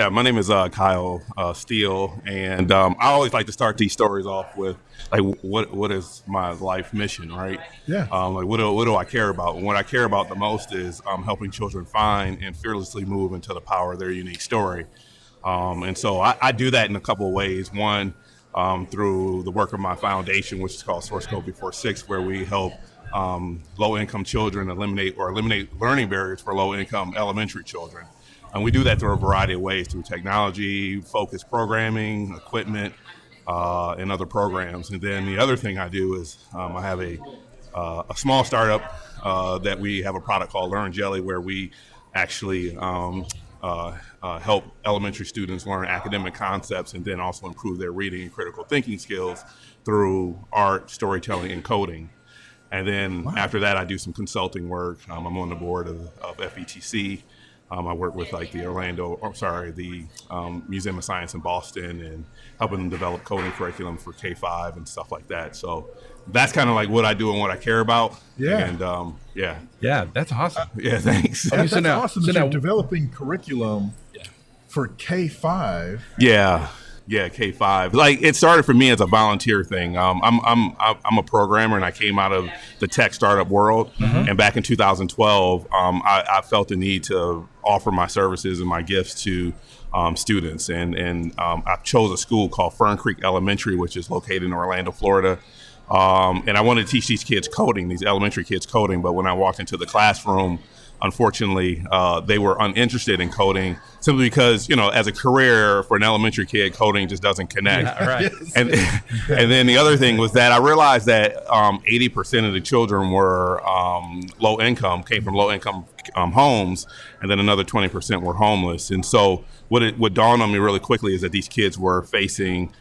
Yeah, my name is Kyle Steele, and I always like to start these stories off with like, what is my life mission, right? Yeah. Like, what do I care about? And what I care about the most is helping children find and fearlessly move into the power of their unique story. And so I do that in a couple of ways. One, through the work of my foundation, which is called Source Code Before Six, where we help low-income children eliminate learning barriers for low-income elementary children. And we do that through a variety of ways, through technology, focused programming, equipment, and other programs. And then the other thing I do is I have a small startup that we have a product called Learn Jelly, where we actually help elementary students learn academic concepts and then also improve their reading and critical thinking skills through art, storytelling, and coding. And then after that, I do some consulting work. I'm on the board of FETC. I work with like the Museum of Science in Boston and helping them develop coding curriculum for K-5 and stuff like that. So that's kind of like what I do and what I care about. Yeah. And Yeah, that's awesome. Yeah, thanks. That's awesome that you're developing curriculum for K-5. Yeah, K-5. Like, it started for me as a volunteer thing. I'm a programmer, and I came out of the tech startup world. Mm-hmm. And back in 2012, I felt the need to offer my services and my gifts to students. And I chose a school called Fern Creek Elementary, which is located in Orlando, Florida. And I wanted to teach these kids coding, these elementary kids coding. But when I walked into the classroom, unfortunately, they were uninterested in coding simply because, as a career for an elementary kid, coding just doesn't connect. Yeah, right. And then the other thing was that I realized that 80% of the children were low income, came from low income homes, and then another 20% were homeless. And so what dawned on me really quickly is that these kids were facing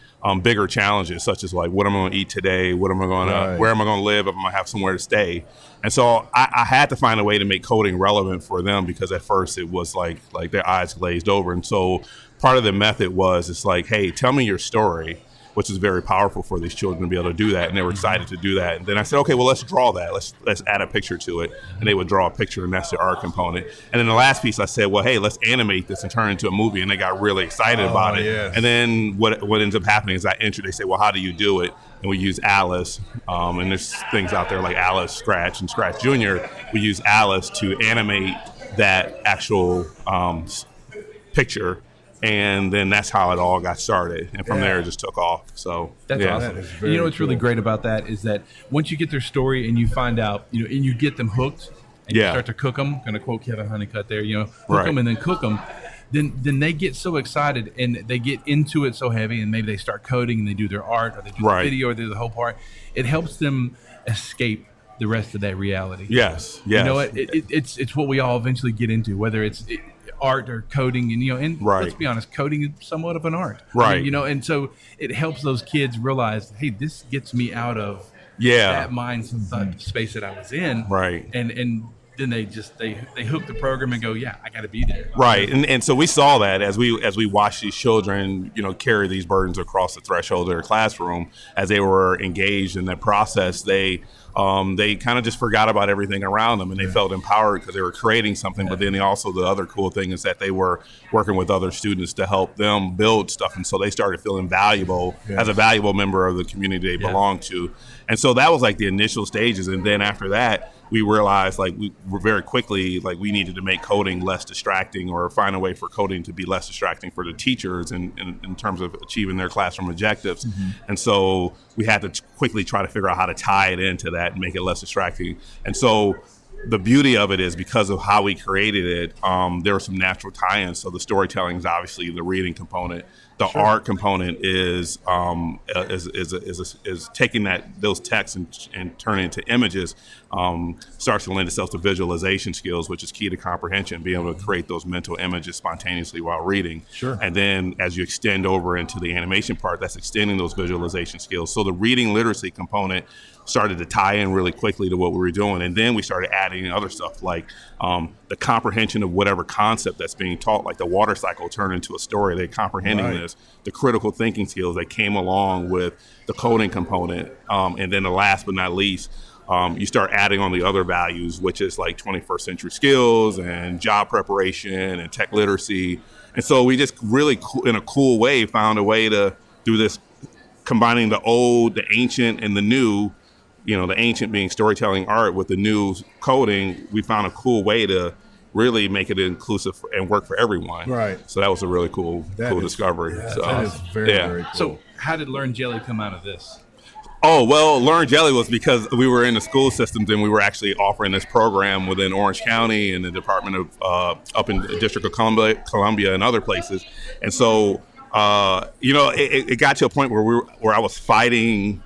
bigger challenges, such as like, what am I going to eat today? Where am I going to live? If I'm going to have somewhere to stay? And so I had to find a way to make coding relevant for them, because at first it was like their eyes glazed over. And so part of the method was, it's like, hey, tell me your story, which is very powerful for these children to be able to do that. And they were excited to do that. And then I said, okay, well, let's draw that. Let's add a picture to it. And they would draw a picture, and that's the art component. And then the last piece, I said, well, hey, let's animate this and turn it into a movie. And they got really excited about it. Yes. And then what ends up happening is they say, well, how do you do it? And we use Alice. And there's things out there like Alice, Scratch, and Scratch Jr. We use Alice to animate that actual picture. And then that's how it all got started. And from there, it just took off. So that's awesome. That is very what's really great about that is that once you get their story and you find out, and you get them hooked, and you start to cook them, going to quote Kevin Honeycutt there, hook them and then cook them, then they get so excited and they get into it so heavy, and maybe they start coding and they do their art, or they do the video, or they do the whole part. It helps them escape the rest of that reality. Yes. It's what we all eventually get into, whether it's art or coding, and let's be honest, coding is somewhat of an art, right? And so it helps those kids realize, hey, this gets me out of that mind space that I was in, right? And then they hook the program and go, yeah, I got to be there, right? And so we saw that as we watched these children, carry these burdens across the threshold of their classroom, as they were engaged in that process, they kind of just forgot about everything around them, and they felt empowered because they were creating something. But then also the other cool thing is that they were working with other students to help them build stuff, and so they started feeling valuable as a valuable member of the community they belonged to. And so that was like the initial stages. And then after that, we realized we were very quickly we needed to make coding less distracting, or find a way for coding to be less distracting for the teachers in terms of achieving their classroom objectives. Mm-hmm. And so we had to quickly try to figure out how to tie it into that and make it less distracting. And so the beauty of it is, because of how we created it, there were some natural tie-ins. So the storytelling is obviously the reading component. The art component is taking those texts and turning it into images. Starts to lend itself to visualization skills, which is key to comprehension, being able to create those mental images spontaneously while reading. Sure. And then as you extend over into the animation part, that's extending those visualization skills. So the reading literacy component started to tie in really quickly to what we were doing. And then we started adding other stuff like the comprehension of whatever concept that's being taught, like the water cycle turned into a story. They're comprehending this, the critical thinking skills that came along with the coding component. And then the last but not least, you start adding on the other values, which is like 21st century skills and job preparation and tech literacy. And so we just really, in a cool way, found a way to do this, combining the old, the ancient, and the new. The ancient being storytelling art with the new coding. We found a cool way to really make it inclusive and work for everyone. Right. So that was a really cool discovery. Yeah, so, that is very cool. So how did Learn Jelly come out of this? Oh, well, Learn Jelly was because we were in the school systems and we were actually offering this program within Orange County and the Department of, up in the District of Columbia and other places. And so, it got to a point where I was fighting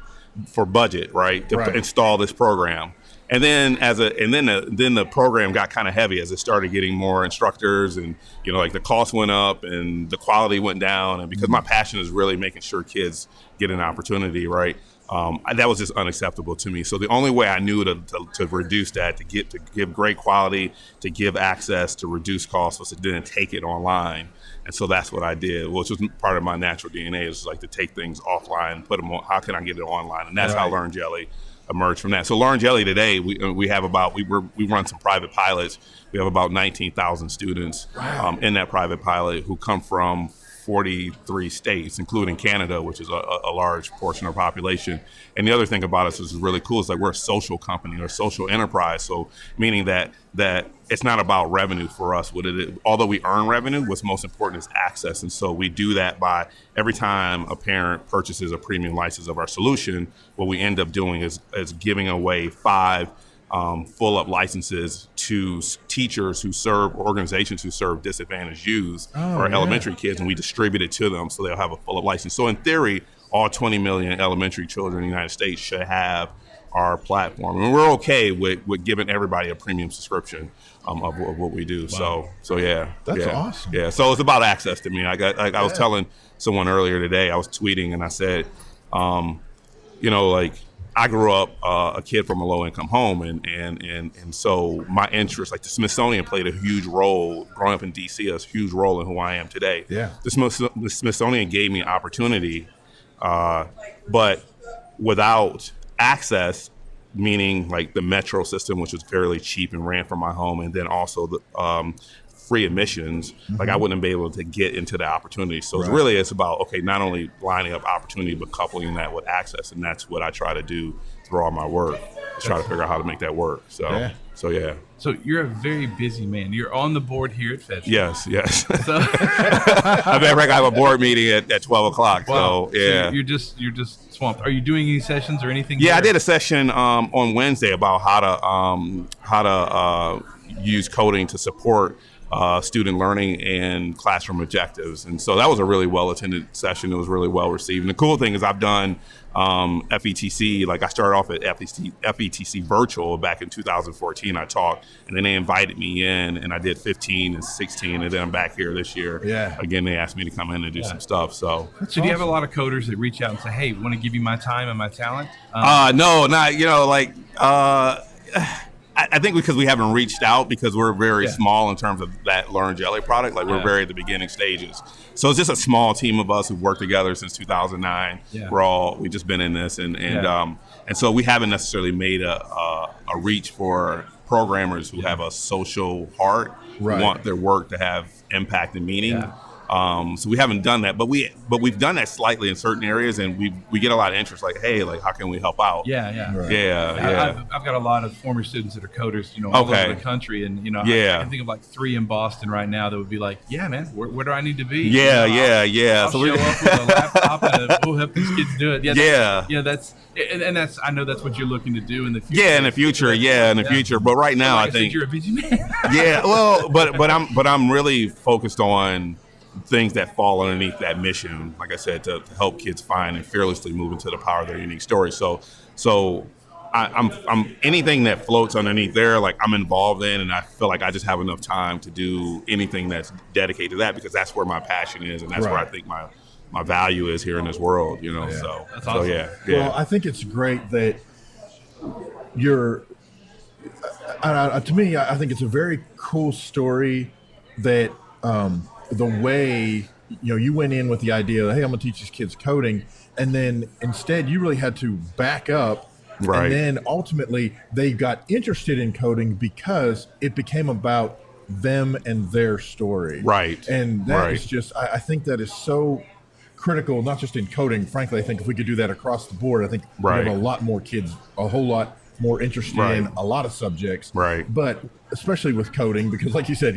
for budget, right, to install this program. And then then the program got kind of heavy as it started getting more instructors, and like the cost went up and the quality went down. And because my passion is really making sure kids get an opportunity, right, that was just unacceptable to me. So the only way I knew to reduce that, to give great quality, to give access, to reduce costs, was to then take it online. And so that's what I did, which was part of my natural DNA, is like to take things offline, put them on. How can I get it online? And that's how Learn Jelly emerged from that. So Learn Jelly today, we have we run some private pilots. We have about 19,000 students in that private pilot who come from 43 states, including Canada, which is a large portion of our population. And the other thing about us is really cool is like we're a social company or a social enterprise. So meaning that it's not about revenue for us. Although we earn revenue, what's most important is access. And so we do that by every time a parent purchases a premium license of our solution, what we end up doing is giving away 5 full-up licenses to teachers who serve, organizations who serve disadvantaged youth or elementary kids, and we distribute it to them so they'll have a full-up license. So in theory, all 20 million elementary children in the United States should have our platform, and we're okay with giving everybody a premium subscription of what we do. Wow. So yeah, that's awesome. Yeah, so it's about access to me. I was telling someone earlier today, I was tweeting and I said, I grew up a kid from a low-income home, and so my interest, like the Smithsonian played a huge role, growing up in D.C., a huge role in who I am today. Yeah. The Smithsonian gave me opportunity, but without access, meaning like the metro system, which was fairly cheap and ran from my home, and then also the free admissions, like I wouldn't be able to get into the opportunity. So it's about, not only lining up opportunity, but coupling that with access. And that's what I try to do through all my work, try to figure out how to make that work. So So you're a very busy man. You're on the board here at FETC. Yes. So I have a board meeting at 12 o'clock. Wow. So yeah. So you're just swamped. Are you doing any sessions or anything? Yeah, I did a session on Wednesday about how to use coding to support student learning and classroom objectives. And so that was a really well-attended session. It was really well-received. And the cool thing is I've done FETC, like I started off at FETC virtual back in 2014. I taught, and then they invited me in, and I did 15 and 16, and then I'm back here this year. Yeah. Again, they asked me to come in and do some stuff. So do you have a lot of coders that reach out and say, hey, want to give you my time and my talent? No, not, I think because we haven't reached out, because we're very small in terms of that Learn Jelly product. Like we're very at the beginning stages. So it's just a small team of us who've worked together since 2009. Yeah. We've just been in this, and so we haven't necessarily made a reach for programmers who have a social heart, who want their work to have impact and meaning. Yeah. So we haven't done that, but we've done that slightly in certain areas, and we get a lot of interest. Like, hey, like how can we help out? I've got a lot of former students that are coders, all over the country, and I can think of like 3 in Boston right now that would be like, yeah, man, where do I need to be? I'll so show up with a laptop and we'll help these kids do it. That's I know that's what you're looking to do in the future. In the future. But right now, I think you're a busy man. but I'm really focused on things that fall underneath that mission, like I said, to help kids find and fearlessly move into the power of their unique story. So I'm anything that floats underneath there, like I'm involved in, and I feel like I just have enough time to do anything that's dedicated to that, because that's where my passion is, and that's where I think my value is here in this world, So that's awesome. Well, I think it's great that you're. To me, I think it's a very cool story that. The way you went in with the idea that, hey, I'm gonna teach these kids coding, and then instead you really had to back up, and then ultimately they got interested in coding because it became about them and their story. Right. And that is Right. just, I think that is so critical, not just in coding. Frankly, I think if we could do that across the board, I think we Right. have a lot more kids, a whole lot more interested Right. in a lot of subjects. Right. But especially with coding, because like you said,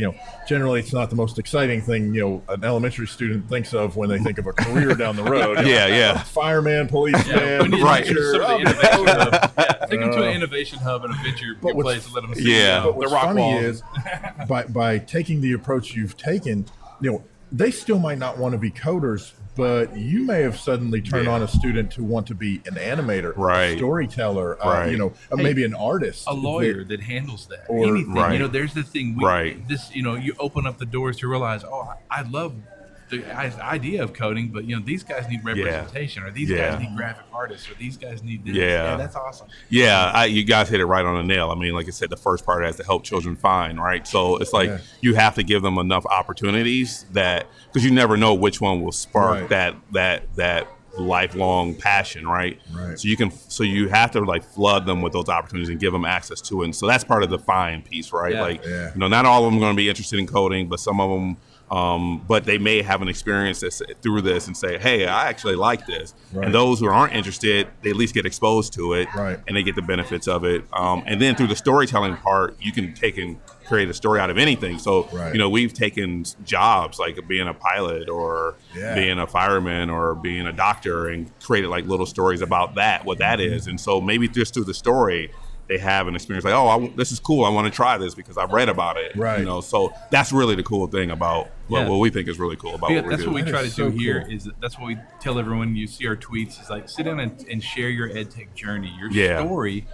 generally it's not the most exciting thing, an elementary student thinks of when they think of a career down the road. Yeah. Fireman, policeman, Right. teacher. Some of the innovation hub. Yeah, take them to an innovation hub and a venture But what's- place and let them see Yeah. But the what's rock funny wall. is, by taking the approach you've taken, they still might not want to be coders, but you may have suddenly turned Yeah. on a student to want to be an animator, Right. a storyteller, Right. maybe an artist, A lawyer that handles that. Or- Anything. Right. There's the thing. Right. You open up the doors to realize, I love the idea of coding, but these guys need representation, or these Yeah. guys need graphic artists, or these guys need this. Yeah. That's awesome. Yeah, you guys hit it right on the nail. I mean, like I said, the first part has to help children find, right? So it's like Yeah. you have to give them enough opportunities because you never know which one will spark Right. that lifelong passion, right? Right. So you have to like flood them with those opportunities and give them access to it. And so that's part of the find piece, right? Yeah. Yeah. Not all of them are going to be interested in coding, but some of them. But they may have an experience through this and say, hey, I actually like this. Right. And those who aren't interested, they at least get exposed to it, Right. and they get the benefits of it. And then through the storytelling part, you can take and create a story out of anything. So, Right. we've taken jobs like being a pilot or Yeah. being a fireman or being a doctor and created like little stories about what that is. And so maybe just through the story, they have an experience like, this is cool. I want to try this because I've read about it. Right. So that's really the cool thing about what we think is really cool about Yeah, what we're that's doing. what we That try to is do so here. cool. That's what we tell everyone. You see our tweets. Is like sit down and share your EdTech journey, your Yeah. story,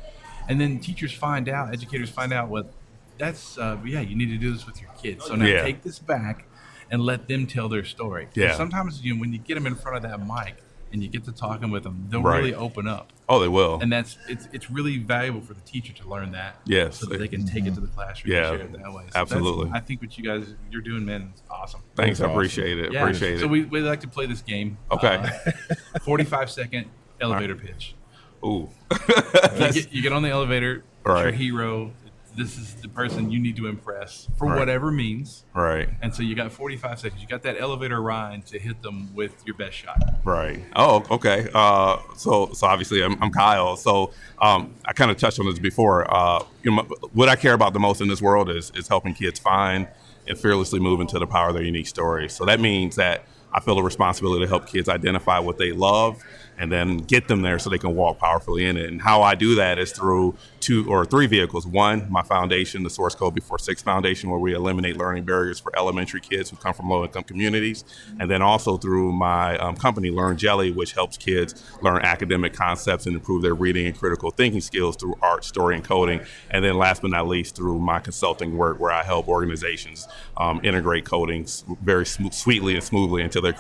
and then educators find out what that's. You need to do this with your kids. So now Yeah. take this back and let them tell their story. 'Cause Yeah. sometimes when you get them in front of that mic and you get to talking with them, they'll Right. really open up. Oh, they will. And it's really valuable for the teacher to learn that. Yes. So that they can take it to the classroom Yeah, and share it that way. So absolutely. I think what you're doing, man, is awesome. Thanks. I That's appreciate it. Yeah. Appreciate So it. we like to play this game. Okay. 45-second elevator pitch. Ooh. You get on the elevator. It's Right. your hero. This is the person you need to impress for Right. whatever means. Right. And so you got 45 seconds. You got that elevator ride to hit them with your best shot. Right. Oh, okay. So obviously I'm Kyle. So I kind of touched on this before. What I care about the most in this world is helping kids find and fearlessly move into the power of their unique stories. So that means that I feel a responsibility to help kids identify what they love and then get them there so they can walk powerfully in it. And how I do that is through 2 or 3 vehicles. One, my foundation, the Source Code Before 6 Foundation, where we eliminate learning barriers for elementary kids who come from low-income communities. And then also through my company, Learn Jelly, which helps kids learn academic concepts and improve their reading and critical thinking skills through art, story, and coding. And then last but not least, through my consulting work, where I help organizations integrate coding very sweetly and smoothly into their